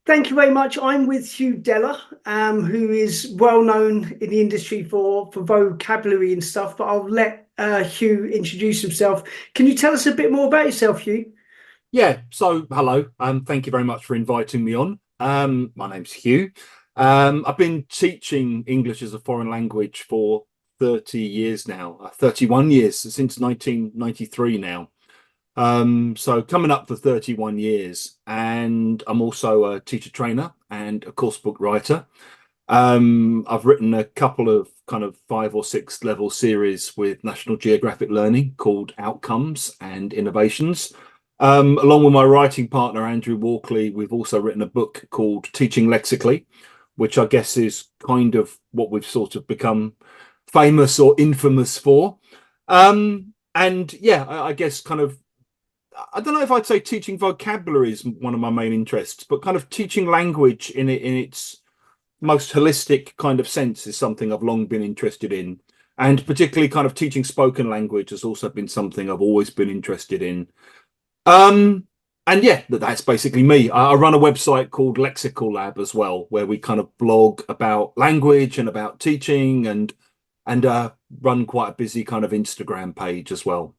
Thank you very much. I'm with Hugh Dellar, who is well known in the industry for vocabulary and stuff, but I'll let Hugh introduce himself. Can you tell us a bit more about yourself, Hugh? Yeah, so hello. Thank you very much for inviting me on. My name's Hugh. I've been teaching English as a foreign language for 30 years now, 31 years since 1993 now. So coming up for 31 years, and I'm also a teacher trainer and a course book writer. I've written a couple of kind of 5 or 6 level series with National Geographic Learning called Outcomes and Innovations. Along with my writing partner, Andrew Walkley, we've also written a book called Teaching Lexically, which I guess is kind of what we've sort of become famous or infamous for. And yeah, I guess kind of, I don't know if I'd say teaching vocabulary is one of my main interests, but kind of teaching language in its most holistic kind of sense is something I've long been interested in. And particularly kind of teaching spoken language has also been something I've always been interested in. And yeah, that's basically me. I run a website called Lexical Lab as well, where we kind of blog about language and about teaching and run quite a busy kind of Instagram page as well,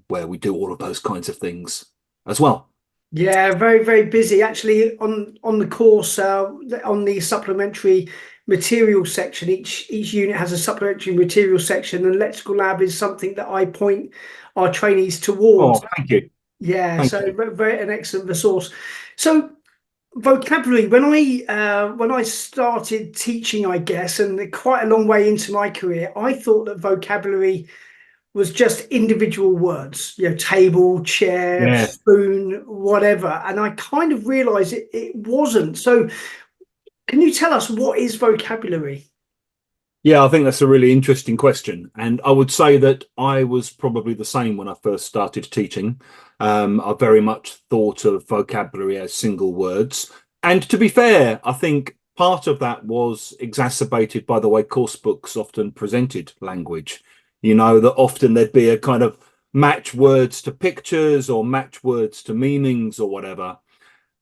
where we do all of those kinds of things as well. Yeah, very, very busy. Actually, on the course, on the supplementary material section, each unit has a supplementary material section, and Lexical Lab is something that I point our trainees towards. Oh, thank you. Yeah, Thank so you. very an excellent resource. So vocabulary, when I started teaching, I guess, and quite a long way into my career, I thought that vocabulary was just individual words, table, chair, Yeah. spoon, whatever. And I kind of realized it wasn't. So can you tell us what is vocabulary? Yeah, I think that's a really interesting question. And I would say that I was probably the same when I first started teaching. I very much thought of vocabulary as single words. And to be fair, I think part of that was exacerbated by the way course books often presented language. You know, that often there'd be a kind of match words to pictures or match words to meanings or whatever.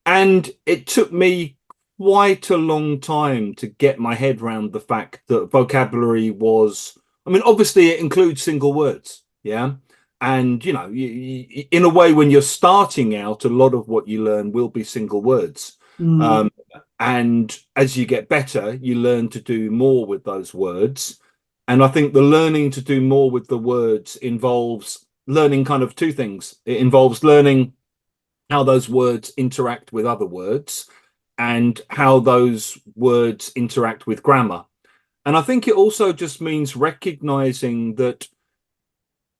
And it took me quite a long time to get my head around the fact that vocabulary was, I mean, obviously it includes single words. Yeah. And, you know, in a way, when you're starting out, a lot of what you learn will be single words. Mm, Um, and as you get better, you learn to do more with those words. And I think the learning to do more with the words involves learning kind of two things. It involves learning how those words interact with other words and how those words interact with grammar. And I think it also just means recognizing that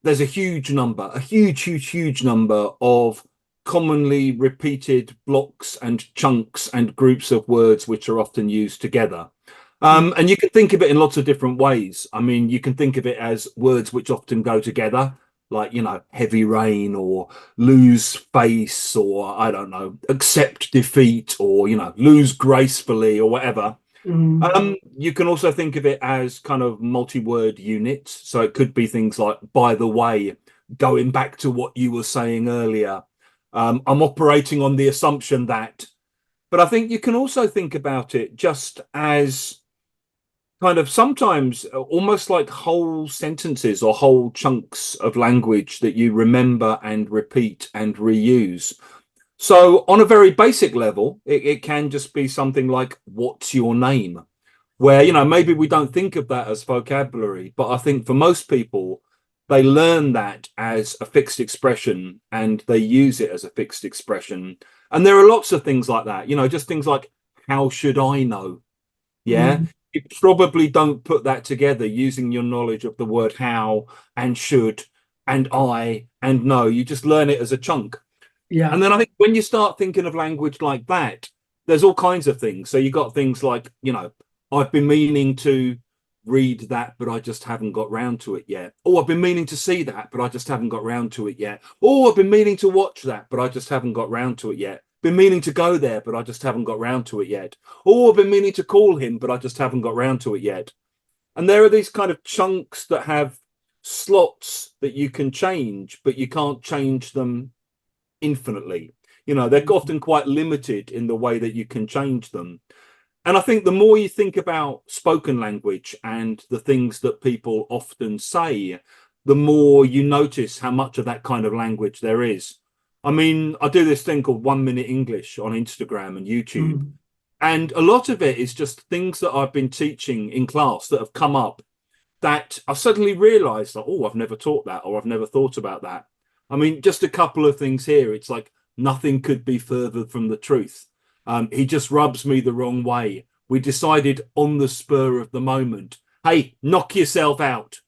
there's a huge number, a huge number of commonly repeated blocks and chunks and groups of words which are often used together. mm, And you can think of it in lots of different ways. I mean, you can think of it as words which often go together, like, you know, heavy rain or lose face or, I don't know, accept defeat or, you know, lose gracefully or whatever. mm. You can also think of it as kind of multi-word units. So it could be things like, by the way, going back to what you were saying earlier, I'm operating on the assumption that. But I think you can also think about it just as kind of sometimes almost like whole sentences or whole chunks of language that you remember and repeat and reuse. So on a very basic level, it can just be something like, what's your name? Where, you know, maybe we don't think of that as vocabulary, but I think for most people, they learn that as a fixed expression and they use it as a fixed expression. And there are lots of things like that, you know, just things like, how should I know? Yeah. Mm. You probably don't put that together using your knowledge of the word how and should and I and no. You just learn it as a chunk. Yeah. And then I think when you start thinking of language like that, there's all kinds of things. So you got things like, you know, I've been meaning to read that, but I just haven't got round to it yet. Oh, I've been meaning to see that, but I just haven't got round to it yet. Oh, I've been meaning to watch that, but I just haven't got round to it yet. Been meaning to go there, but I just haven't got round to it yet. Oh, I've been meaning to call him, but I just haven't got round to it yet. And there are these kind of chunks that have slots that you can change, but you can't change them infinitely. You know, they're often quite limited in the way that you can change them. And I think the more you think about spoken language and the things that people often say, the more you notice how much of that kind of language there is. I mean, I do this thing called 1 Minute English on Instagram and YouTube. Mm. And a lot of it is just things that I've been teaching in class that have come up that I suddenly realized that, oh, I've never taught that or I've never thought about that. I mean, just a couple of things here. It's like nothing could be further from the truth. He just rubs me the wrong way. We decided on the spur of the moment, hey, knock yourself out.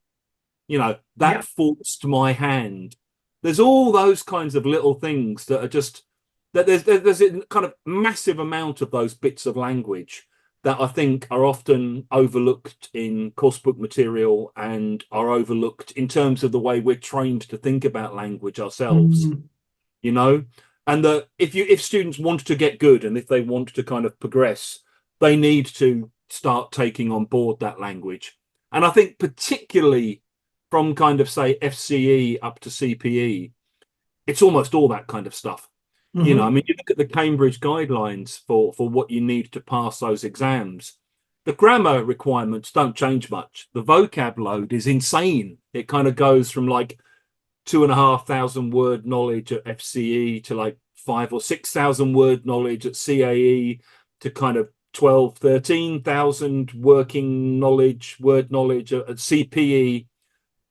You know, Yeah. that forced my hand. There's all those kinds of little things that are just that there's a kind of massive amount of those bits of language that I think are often overlooked in course book material and are overlooked in terms of the way we're trained to think about language ourselves, Mm. you know. And that if students want to get good and if they want to kind of progress, they need to start taking on board that language. And I think particularly from kind of say FCE up to CPE, it's almost all that kind of stuff. You know, I Hmm. mean, you look at the Cambridge guidelines for what you need to pass those exams. The grammar requirements don't change much. The vocab load is insane. It kind of goes from like 2,500 word knowledge at FCE to like 5 or 6,000 word knowledge at CAE to kind of 12, 13,000 working knowledge, word knowledge at CPE.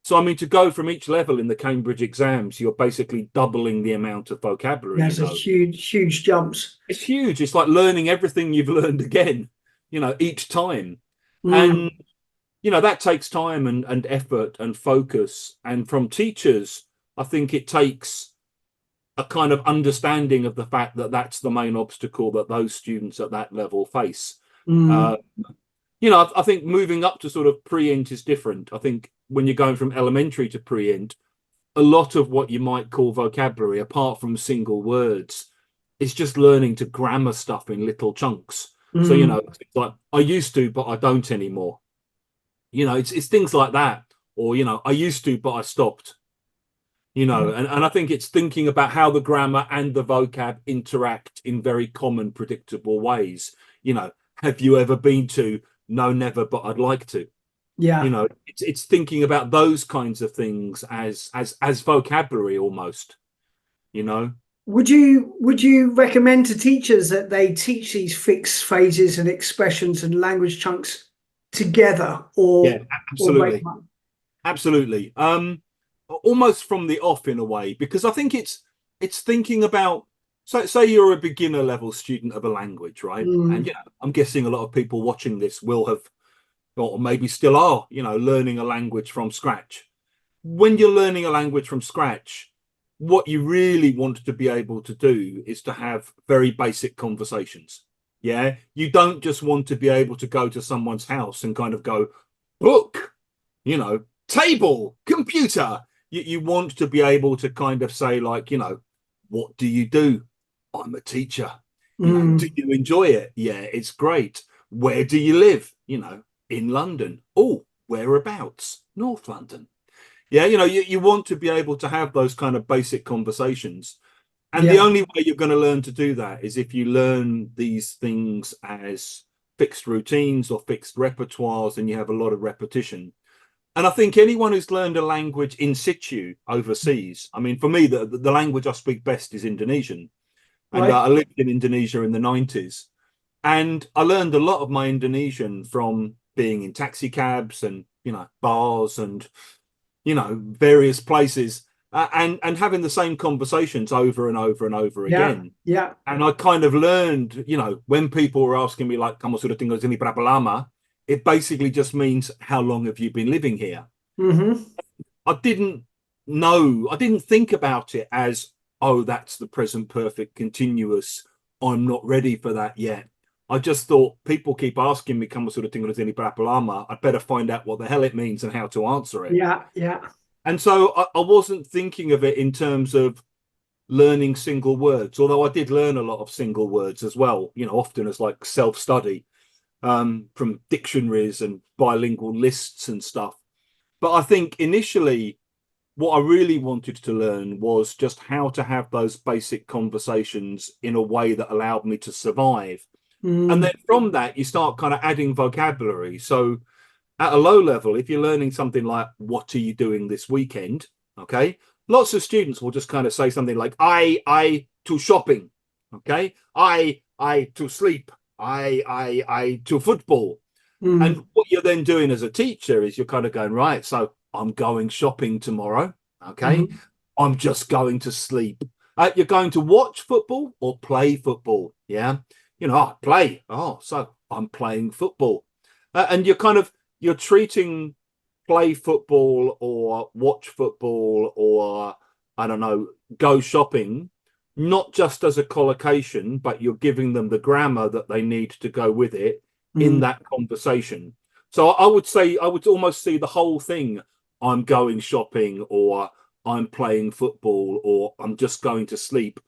So, I mean, to go from each level in the Cambridge exams, you're basically doubling the amount of vocabulary you That's a know. huge jumps. It's huge. It's like learning everything you've learned again, you know, each time. And, Mm. you know, that takes time and effort and focus. And from teachers, I think it takes a kind of understanding of the fact that that's the main obstacle that those students at that level face. Mm. Uh, you know, I think moving up to sort of pre-int is different. I think when you're going from elementary to pre-int, a lot of what you might call vocabulary, apart from single words, is just learning to grammar stuff in little chunks. So, you know, Mm. it's like I used to, but I don't anymore. You know, it's things like that. Or, you know, I used to, but I stopped. You know, Yeah. and I think it's thinking about how the grammar and the vocab interact in very common, predictable ways. You know, have you ever been to? No, never, but I'd like to. You Yeah. know, it's thinking about those kinds of things as vocabulary almost, you know. Would you recommend to teachers that they teach these fixed phrases and expressions and language chunks together Yeah, or break absolutely. them up? Absolutely. Almost from the off in a way, because I think it's thinking about, so say you're a beginner level student of a language, right? And Mm. yeah, I'm guessing a lot of people watching this will have, or maybe still are, you know, learning a language from scratch. When you're learning a language from scratch, what you really want to be able to do is to have very basic conversations. Yeah. You don't just want to be able to go to someone's house and kind of go, book, you know, table, computer. You want to be able to kind of say, like, you know, what do you do? I'm a teacher. You know, do Mm. you enjoy it? Yeah, it's great. Where do you live? You know, in London. Oh, whereabouts? North London. Yeah, you know, you want to be able to have those kind of basic conversations. And the Yeah. only way you're going to learn to do that is if you learn these things as fixed routines or fixed repertoires and you have a lot of repetition. And I think anyone who's learned a language in situ overseas, I mean, for me, the language I speak best is Indonesian. And Right. I lived in Indonesia in the 90s. And I learned a lot of my Indonesian from being in taxi cabs and, you know, bars and you know, various places, and having the same conversations over and over and over Yeah. again. Yeah. And I kind of learned, you know, when people were asking me like, "Kamu sudah tinggal di sini berapa lama?" It basically just means how long have you been living here? Hmm. I didn't know, I didn't think about it as, oh, that's the present perfect continuous. I'm not ready for that yet. I just thought people keep asking me, "Kamu sudah tinggal di sini berapa lama?" I better find out what the hell it means and how to answer it. Yeah. Yeah. And so I wasn't thinking of it in terms of learning single words, although I did learn a lot of single words as well, you know, often as like self-study from dictionaries and bilingual lists and stuff. But I think initially what I really wanted to learn was just how to have those basic conversations in a way that allowed me to survive. And Mm, then from that, you start kind of adding vocabulary. So at a low level, if you're learning something like, what are you doing this weekend? Okay. Lots of students will just kind of say something like, I to shopping. Okay. I to sleep. I to football. mm, And what you're then doing as a teacher is you're kind of going, right, so I'm going shopping tomorrow. Okay. mhm. I'm just going to sleep. You're going to watch football or play football. Yeah. Play. Oh, so I'm playing football. And you're treating play football or watch football or, I don't know, go shopping, not just as a collocation, but you're giving them the grammar that they need to go with it in Mm. that conversation. So I would say, I would almost see the whole thing. I'm going shopping or I'm playing football or I'm just going to sleep,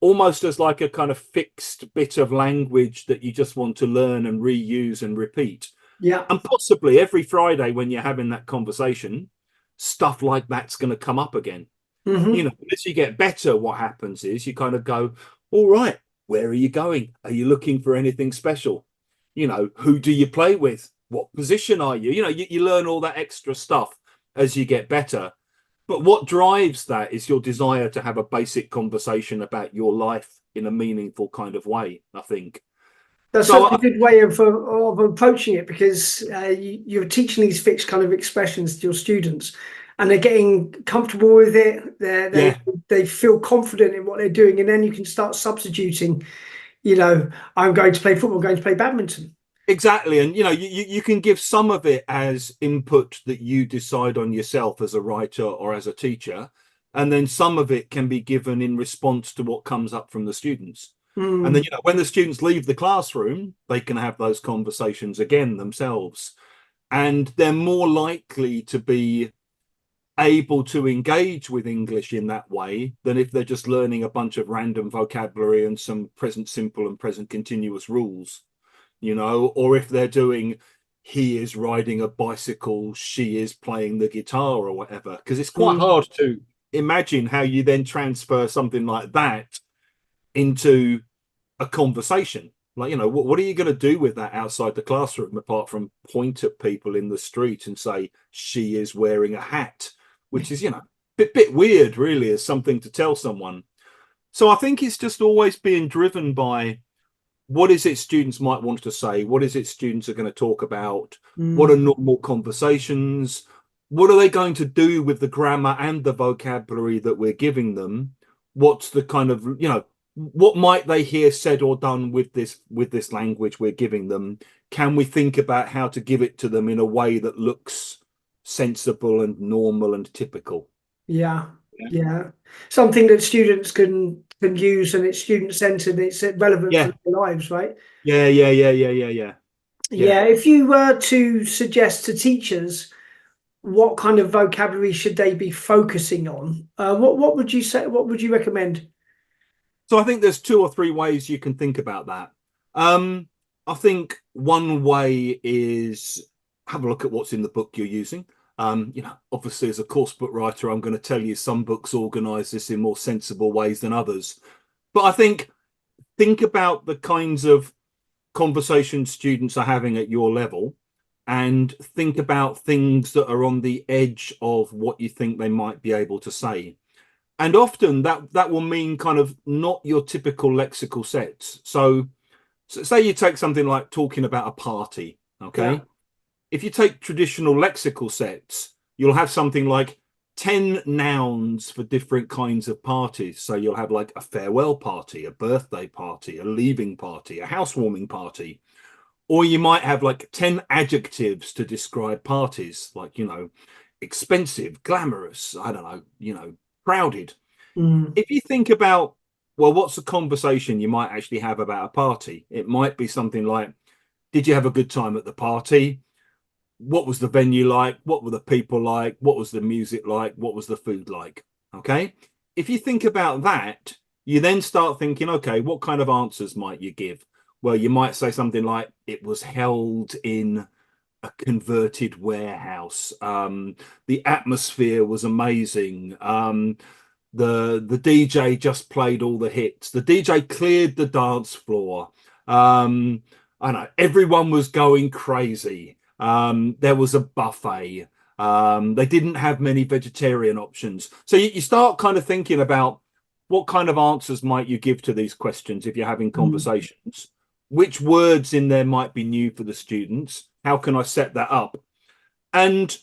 almost as like a kind of fixed bit of language that you just want to learn and reuse and repeat. Yeah. And possibly every Friday when you're having that conversation, stuff like that's going to come up again. Hmm. As you get better, what happens is you kind of go, all right, where are you going? Are you looking for anything special? Who do you play with? What position are you? You learn all that extra stuff as you get better. But what drives that is your desire to have a basic conversation about your life in a meaningful kind of way, I think. That's So such a good way of approaching it, because you're teaching these fixed kind of expressions to your students, and they're getting comfortable with it. yeah, They feel confident in what they're doing, and then you can start substituting. I'm going to play football, I'm going to play badminton. exactly. And you can give some of it as input that you decide on yourself as a writer or as a teacher, and then some of it can be given in response to what comes up from the students. And then Mm, when the students leave the classroom, they can have those conversations again themselves, and they're more likely to be able to engage with English in that way than if they're just learning a bunch of random vocabulary and some present simple and present continuous rules, or if they're doing, he is riding a bicycle, she is playing the guitar or whatever, because it's quite mm. hard to imagine how you then transfer something like that into a conversation. Like, what are you going to do with that outside the classroom apart from point at people in the street and say, she is wearing a hat, which is, bit weird, really, as something to tell someone. So I think it's just always being driven by what is it students might want to say? What is it students are going to talk about? What are Mm. normal conversations? What are they going to do with the grammar and the vocabulary that we're giving them? What's the kind of, what might they hear said or done with this language we're giving them? Can we think about how to give it to them in a way that looks sensible and normal and typical? Yeah, yeah. Something that students can use, and it's student centered. It's relevant for Yeah, their lives, right? yeah, yeah, yeah, yeah, yeah, yeah, yeah. Yeah. If you were to suggest to teachers what kind of vocabulary should they be focusing on, what would you say? What would you recommend? So I think there's two or three ways you can think about that. Um, I think one way is have a look at what's in the book you're using. Obviously, as a course book writer, I'm going to tell you some books organize this in more sensible ways than others. But I think about the kinds of conversations students are having at your level and think about things that are on the edge of what you think they might be able to say. And often that will mean kind of not your typical lexical sets. So say you take something like talking about a party, Yeah. okay? If you take traditional lexical sets, you'll have something like 10 nouns for different kinds of parties. So you'll have like a farewell party, a birthday party, a leaving party, a housewarming party. Or you might have like 10 adjectives to describe parties, like, expensive, glamorous, I don't know, crowded. Mm, If you think about, well, what's a conversation you might actually have about a party? It might be something like, did you have a good time at the party? What was the venue like? What were the people like? What was the music like? What was the food like? Okay. If you think about that, you then start thinking, okay, what kind of answers might you give? Well, you might say something like, it was held in a converted warehouse. The atmosphere was amazing. The DJ just played all the hits. The DJ cleared the dance floor. I know everyone was going crazy. There was a buffet. They didn't have many vegetarian options. So you start kind of thinking about what kind of answers might you give to these questions if you're having conversations? Which words in there might be new for the students? How can I set that up? And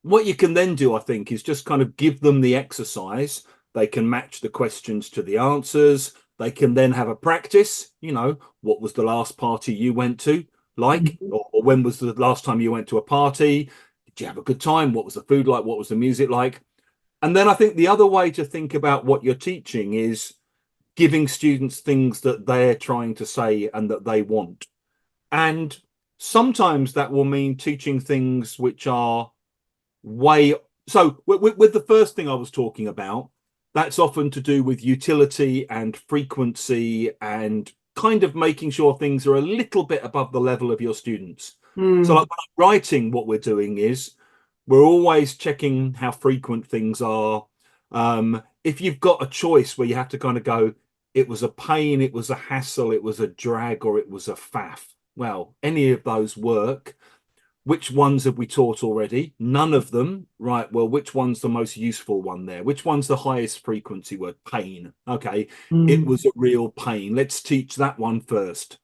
what you can then do, I think, is just kind of give them the exercise. They can match the questions to the answers. They can then have a practice. What was the last party you went to like? Or when was the last time you went to a party? Did you have a good time? What was the food like? What was the music like? And then I think the other way to think about what you're teaching is giving students things that they're trying to say and that they want. And sometimes that will mean teaching things which are so with the first thing I was talking about, that's often to do with utility and frequency and kind of making sure things are a little bit above the level of your students. So like when I'm writing, what we're doing is we're always checking how frequent things are. If you've got a choice where you have to kind of go, it was a pain, it was a hassle, it was a drag, or it was a faff. Well, any of those work. Which ones have we taught already? None of them. Right. Well, which one's the most useful one there? Which one's the highest frequency word? Pain. Okay. It was a real pain. Let's teach that one first.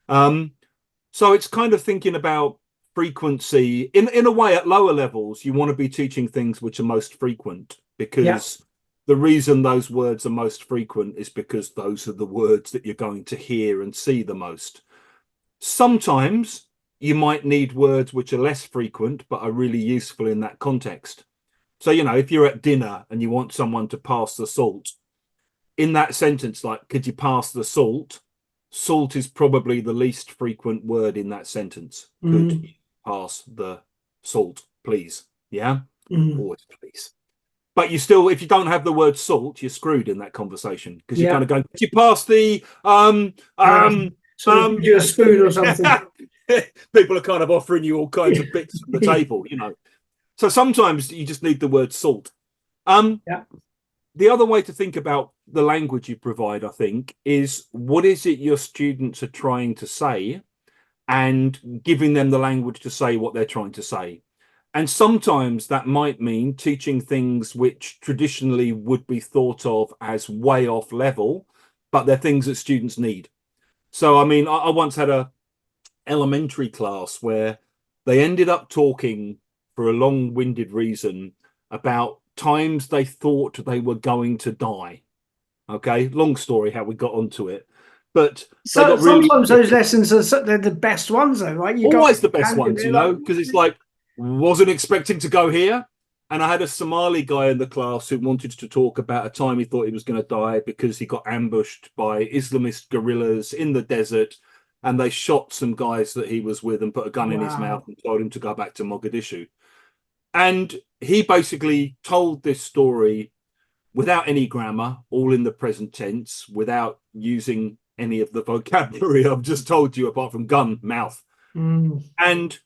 So it's kind of thinking about frequency in a way. At lower levels, you want to be teaching things which are most frequent, because the reason those words are most frequent is because those are the words that you're going to hear and see the most. Sometimes you might need words which are less frequent but are really useful in that context. So, if you're at dinner and you want someone to pass the salt, in that sentence, like, could you pass the salt? Salt is probably the least frequent word in that sentence. Could you pass the salt, please? Yeah? Always please. But you still, if you don't have the word salt, you're screwed in that conversation, because you're kind of going, could you pass the give you a spoon or something. People are kind of offering you all kinds of bits from the table, So sometimes you just need the word salt. The other way to think about the language you provide, I think, is what is it your students are trying to say, and giving them the language to say what they're trying to say. And sometimes that might mean teaching things which traditionally would be thought of as way off level, but they're things that students need. So, I mean, I once had a elementary class where they ended up talking for a long-winded reason about times they thought they were going to die. Okay, long story how we got onto it, but so sometimes those lessons they're the best ones, though, right? Always the best ones, because it's like, wasn't expecting to go here. And I had a Somali guy in the class who wanted to talk about a time he thought he was going to die because he got ambushed by Islamist guerrillas in the desert, and they shot some guys that he was with and put a gun in his mouth and told him to go back to Mogadishu. And he basically told this story without any grammar, all in the present tense, without using any of the vocabulary I've just told you, apart from gun, mouth. And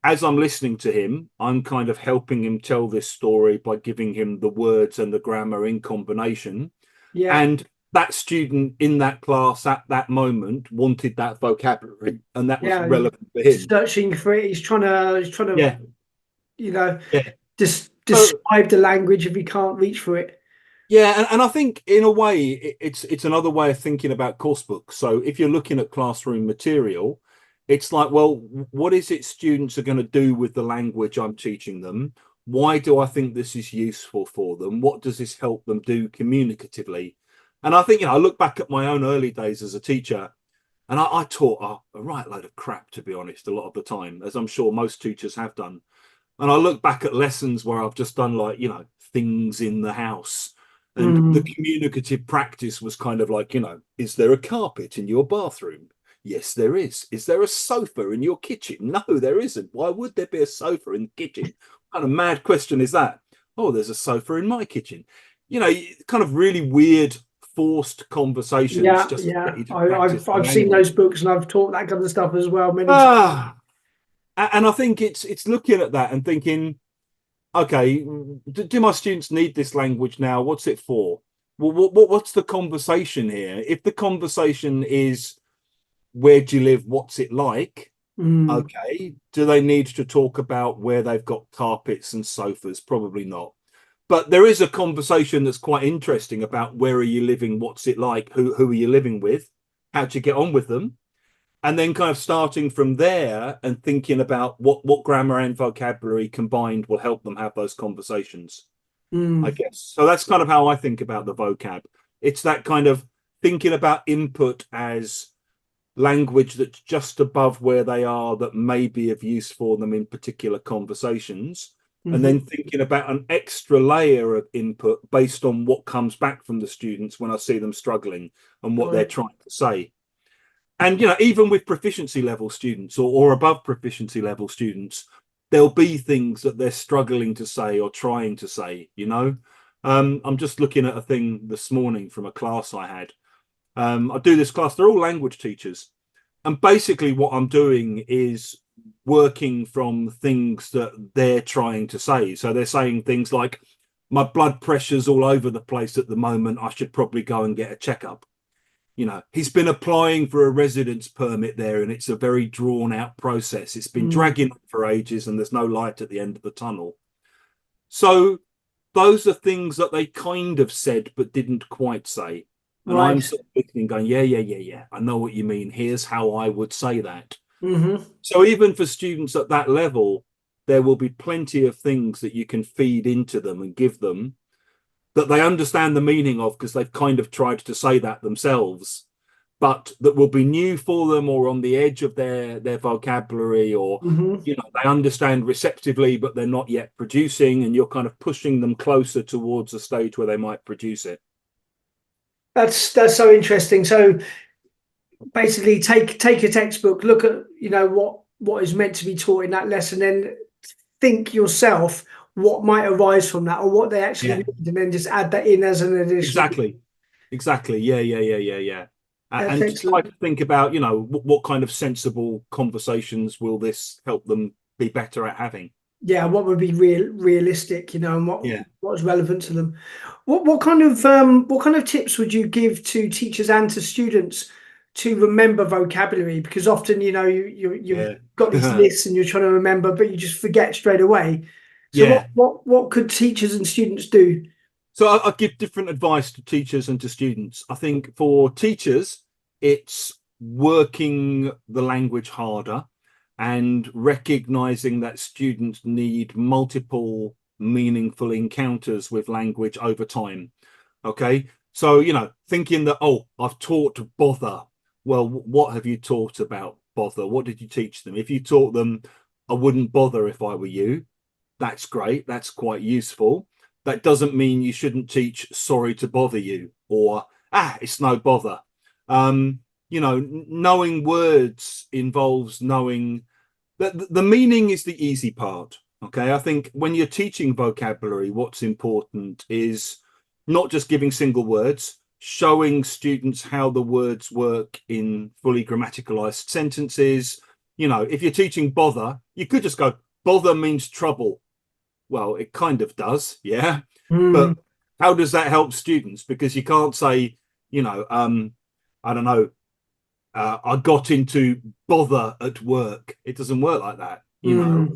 as I'm listening to him, I'm kind of helping him tell this story by giving him the words and the grammar in combination. And that student in that class at that moment wanted that vocabulary, and that was relevant for him. Searching for it. He's trying to describe the language if he can't reach for it. And I think in a way it's another way of thinking about course books. So if you're looking at classroom material, it's like, well, what is it students are going to do with the language I'm teaching them? Why do I think this is useful for them? What does this help them do communicatively? And I think, I look back at my own early days as a teacher, and I taught a right load of crap, to be honest, a lot of the time, as I'm sure most teachers have done. And I look back at lessons where I've just done things in the house. And the communicative practice was kind of like, is there a carpet in your bathroom? Yes, there is. Is there a sofa in your kitchen? No, there isn't. Why would there be a sofa in the kitchen? What kind of mad question is that? Oh, there's a sofa in my kitchen. Kind of really weird, forced conversations. I've seen those books, and I've taught that kind of stuff as well. And I think it's looking at that and thinking, okay, do my students need this language now? What's it for? Well, what's the conversation here? If the conversation is where do you live? What's it like? Mm, Okay. Do they need to talk about where they've got carpets and sofas? Probably not. But there is a conversation that's quite interesting about where are you living? What's it like? Who are you living with? How do you get on with them? And then kind of starting from there and thinking about what grammar and vocabulary combined will help them have those conversations, I mm, guess. So that's kind of how I think about the vocab. It's that kind of thinking about input as language that's just above where they are that may be of use for them in particular conversations. And then hmm. thinking about an extra layer of input based on what comes back from the students when I see them struggling and what they're Right. trying to say. And even with proficiency level students or above proficiency level students, there'll be things that they're struggling to say or trying to say. I'm just looking at a thing this morning from a class I had. I do this class, they're all language teachers. And basically, what I'm doing is working from things that they're trying to say. So they're saying things like, my blood pressure's all over the place at the moment. I should probably go and get a checkup. He's been applying for a residence permit there, and it's a very drawn out process. It's been Mm, dragging on for ages, and there's no light at the end of the tunnel. So those are things that they kind of said but didn't quite say. And I'm right. sort of listening, going, yeah, yeah, yeah, yeah. I know what you mean. Here's how I would say that. Hmm. So even for students at that level, there will be plenty of things that you can feed into them and give them that they understand the meaning of because they've kind of tried to say that themselves, but that will be new for them or on the edge of their vocabulary, or Hmm. they understand receptively but they're not yet producing, and you're kind of pushing them closer towards a stage where they might produce it. That's so interesting. So basically, take a textbook, look at what is meant to be taught in that lesson, then think yourself what might arise from that or what they actually Yeah, need, and then just add that in as an additional. exactly, yeah, yeah, yeah, yeah, yeah. That's And to try excellent. to think about what kind of sensible conversations will this help them be better at having. Yeah, what would be realistic, and Yeah, what's relevant to them. What kind of tips would you give to teachers and to students to remember vocabulary? Because often, you've yeah. got these lists and you're trying to remember, but you just forget straight away. So Yeah. what could teachers and students do? So I give different advice to teachers and to students. I think for teachers, it's working the language harder and recognizing that students need multiple meaningful encounters with language over time. Okay. So, thinking that, oh, I've taught bother. Well, what have you taught about bother? What did you teach them? If you taught them, I wouldn't bother if I were you, that's great. That's quite useful. That doesn't mean you shouldn't teach sorry to bother you or it's no bother. Knowing words involves knowing that the meaning is the easy part. Okay. I think when you're teaching vocabulary, what's important is not just giving single words, showing students how the words work in fully grammaticalized sentences. If you're teaching bother, you could just go, bother means trouble. Well, it kind of does, yeah. Hmm. But how does that help students? Because you can't say, I don't know, I got into bother at work. It doesn't work like that. Hmm.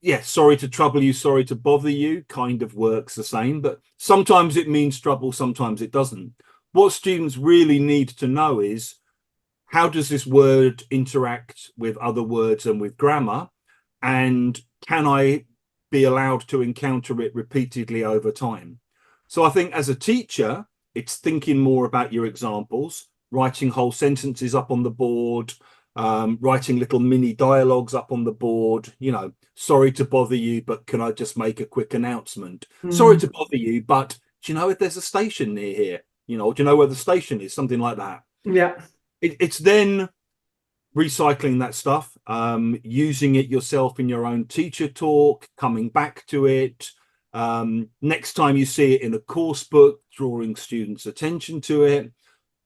Yeah, sorry to trouble you, sorry to bother you kind of works the same, but sometimes it means trouble, sometimes it doesn't. What students really need to know is, how does this word interact with other words and with grammar? And can I be allowed to encounter it repeatedly over time? So I think as a teacher, it's thinking more about your examples, writing whole sentences up on the board, writing little mini dialogues up on the board. Sorry to bother you, but can I just make a quick announcement? Sorry to Hmm. bother you, but do you know if there's a station near here? Do you know where the station is? Something like that. Yeah. It's then recycling that stuff, using it yourself in your own teacher talk, coming back to it. Next time you see it in a course book, drawing students' attention to it,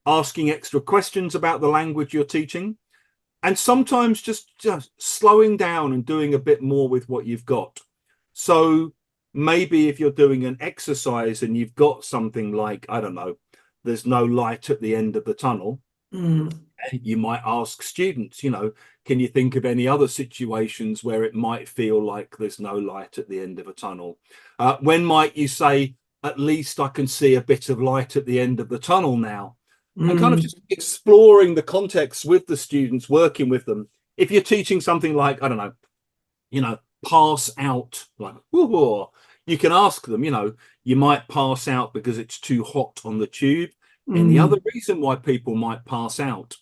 asking extra questions about the language you're teaching. and sometimes just slowing down and doing a bit more with what you've got. So maybe if you're doing an exercise and you've got something like, I don't know, there's no light at the end of the tunnel, Mm. you might ask students, can you think of any other situations where it might feel like there's no light at the end of a tunnel? When might you say, at least I can see a bit of light at the end of the tunnel now? And kind of Mm. just exploring the context with the students, working with them. If you're teaching something like, I don't know, pass out, like, whoa, you can ask them, you might pass out because it's too hot on the tube. Any other Mm. reason why people might pass out?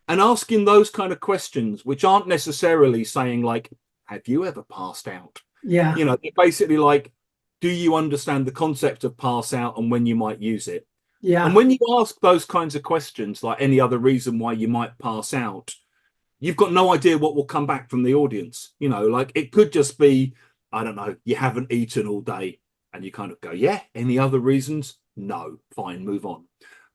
And asking those kind of questions, which aren't necessarily saying like, have you ever passed out? Yeah. They're basically like, do you understand the concept of pass out and when you might use it? And Yeah. when you ask those kinds of questions, like any other reason why you might pass out, you've got no idea what will come back from the audience. Like it could just be, I don't know, you haven't eaten all day. And you kind of go, yeah, any other reasons? No, fine, move on.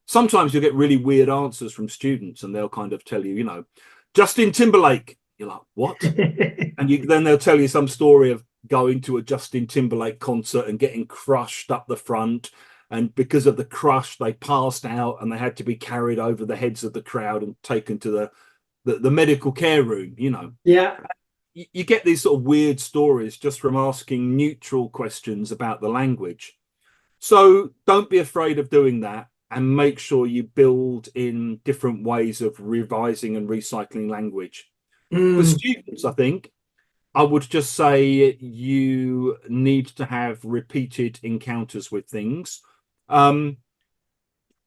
Sometimes you'll get really weird answers from students and they'll kind of tell you, Justin Timberlake. You're like, what? And then they'll tell you some story of going to a Justin Timberlake concert and getting crushed up the front. And because of the crush, they passed out and they had to be carried over the heads of the crowd and taken to the medical care room. Yeah. You get these sort of weird stories just from asking neutral questions about the language. So don't be afraid of doing that, and make sure you build in different ways of revising and recycling language. For Mm. students, I think I would just say you need to have repeated encounters with things.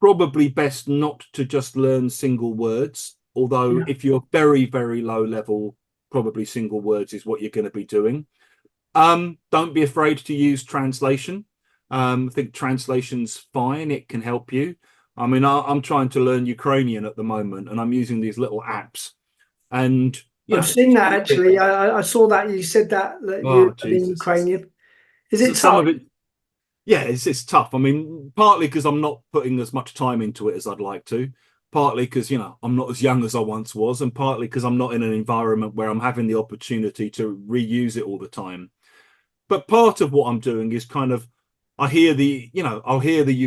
Probably best not to just learn single words, although Yeah. if you're very, very low level, probably single words is what you're going to be doing. Don't be afraid to use translation. I think translation's fine. It can help you. I mean, I'm trying to learn Ukrainian at the moment, and I'm using these little apps. And I've seen that actually. I saw that you said that you oh in Jesus, Ukrainian. Is so it some tough? of it, yeah, it's tough. I mean, partly because I'm not putting as much time into it as I'd like to. Partly because I'm not as young as I once was, and partly because I'm not in an environment where I'm having the opportunity to reuse it all the time. But part of what I'm doing is kind of, I'll hear the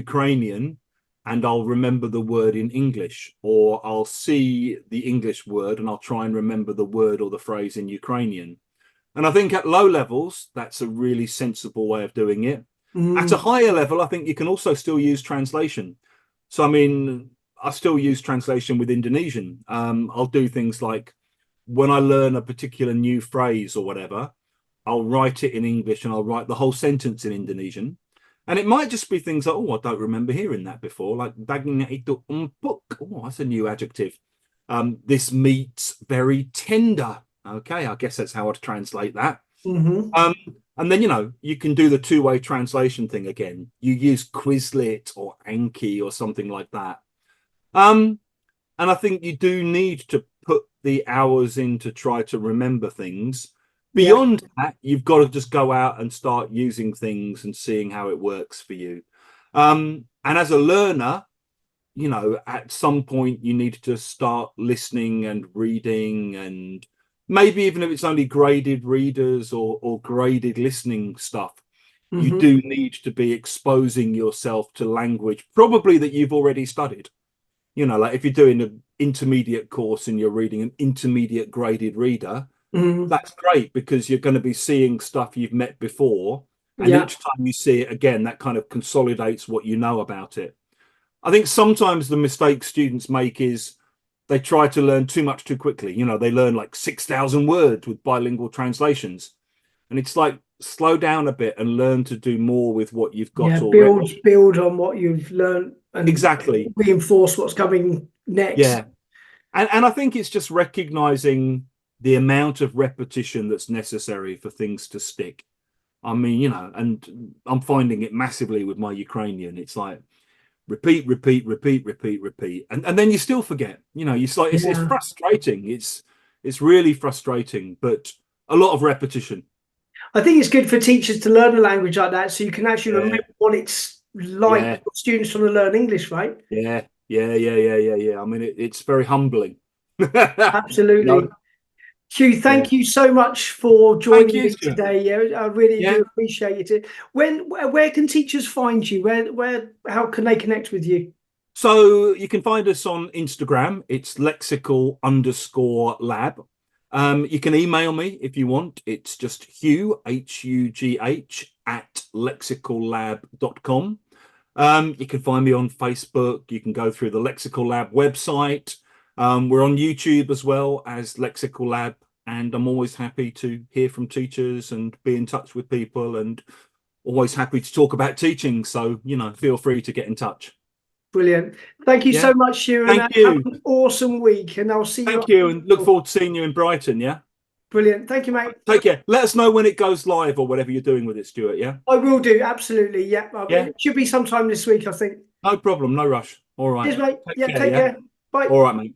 Ukrainian and I'll remember the word in English, or I'll see the English word and I'll try and remember the word or the phrase in Ukrainian. And I think at low levels, that's a really sensible way of doing it. At a Mm. higher level, I think you can also still use translation. So, I mean, I still use translation with Indonesian. I'll do things like when I learn a particular new phrase or whatever, I'll write it in English and I'll write the whole sentence in Indonesian. And it might just be things like, oh, I don't remember hearing that before, like daging itu empuk. Oh, that's a new adjective. This meat's very tender. Okay, I guess that's how I'd translate that. Hmm. And then, you can do the two-way translation thing again. You use Quizlet or Anki or something like that. And I think you do need to put the hours in to try to remember things. Yeah. Beyond that, you've got to just go out and start using things and seeing how it works for you. And as a learner, at some point you need to start listening and reading, and maybe even if it's only graded readers or graded listening stuff, you Hmm. do need to be exposing yourself to language, probably that you've already studied. Like if you're doing an intermediate course and you're reading an intermediate graded reader, Hmm. that's great because you're going to be seeing stuff you've met before. And Yeah. each time you see it again, that kind of consolidates what you know about it. I think sometimes the mistake students make is they try to learn too much too quickly. They learn like 6,000 words with bilingual translations. And it's like, slow down a bit and learn to do more with what you've Yeah. got already. Build on what you've learned and Exactly. reinforce what's coming next. Yeah. And I think it's just recognizing the amount of repetition that's necessary for things to stick. I mean, and I'm finding it massively with my Ukrainian. It's like repeat, repeat, repeat, repeat, repeat. And then you still forget. It's Yeah. frustrating. It's really frustrating, but a lot of repetition. I think it's good for teachers to learn a language like that so you can actually Yeah, remember what it's like yeah, for students trying to learn English, right? yeah, yeah, yeah, yeah, yeah, yeah. I mean, it's very humbling. Absolutely. No, Hugh, yeah. thank you so much for Thank joining you, me Stuart. today. Yeah, I really Yeah. do appreciate it. Where can teachers find you? How can they connect with you? So you can find us on Instagram. It's lexical_lab. You can email me if you want. It's just Hugh, Hugh, at lexicallab.com. You can find me on Facebook. You can go through the Lexical Lab website. We're on YouTube as well as Lexical Lab. And I'm always happy to hear from teachers and be in touch with people, and always happy to talk about teaching. So, feel free to get in touch. Brilliant. Thank you Yeah. so much, Hugh, and Thank have you. an awesome week. And I'll see you. Thank you. And look forward to seeing you in Brighton. Yeah. Brilliant. Thank you, mate. Take care. Let us know when it goes live or whatever you're doing with it, Stuart. Yeah. I will do. Absolutely. Yeah. Yeah. It should be sometime this week, I think. No problem. No rush. All right. Cheers, mate. Take Yeah. care. Take Yeah. care. Bye. All right, mate.